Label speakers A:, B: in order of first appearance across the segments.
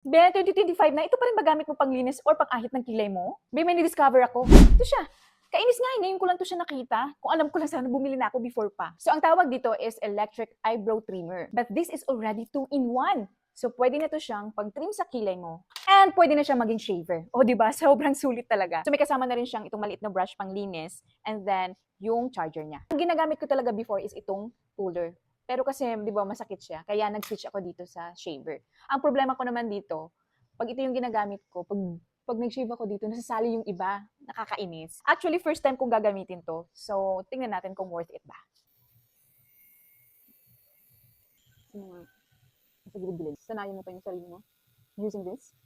A: Be, 2025 na, ito pa rin ba gamit mo panglinis or pang-ahit ng kilay mo? Be, may ni-discover ako. Ito siya. Kainis nga, ngayon ko lang to siya nakita. Kung alam ko lang sana bumili na ako before pa. So, ang tawag dito is electric eyebrow trimmer. But this is already 2-in-1. So, pwede na to siyang pag-trim sa kilay mo. And pwede na siyang maging shaver. O, di ba? Sobrang sulit talaga. So, may kasama na rin siyang itong maliit na brush pang linis. And then, yung charger niya. Ang ginagamit ko talaga before is itong puller. Pero kasi, di ba, masakit siya. Kaya nag-switch ako dito sa shaver. Ang problema ko naman dito, pag ito yung ginagamit ko, pag nag-shave ako dito, nasasali yung iba. Nakakainis. Actually, first time kong gagamitin to. So, tingnan natin kung worth it ba. Sa gilid-gilid. Sanayin mo pa yung sarili mo using this.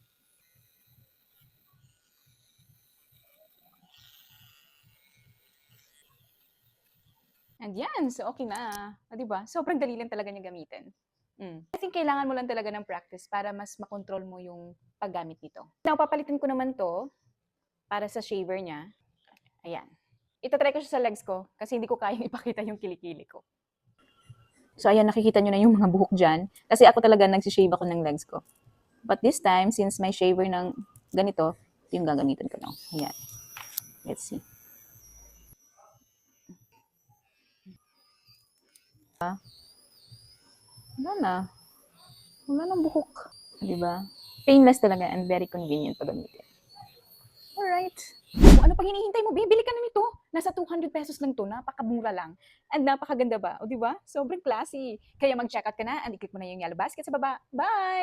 A: And yan, so okay na. Diba? Sobrang dali lang talaga niya gamitin. I think kailangan mo lang talaga ng practice para mas makontrol mo yung paggamit nito. Now, papalitin ko naman to para sa shaver niya. Ayan. Itatry ko siya sa legs ko kasi hindi ko kayang ipakita yung kilikili ko. So, ayan, nakikita nyo na yung mga buhok dyan. Kasi ako talaga nagsishave ako ng legs ko. But this time, since may shaver ng ganito, ito yung gagamitin ko now. Ayan. Let's see. Wala na. Wala nang buhok. Diba? Painless talaga and very convenient pag gamitin. Alright. Kung ano pang hinihintay mo, bibili ka na nito. Nasa 200 pesos lang to, napakamura lang. And napakaganda ba? O diba? Sobrang classy. Kaya mag-check out ka na and i-click mo na yung yellow basket sa baba. Bye!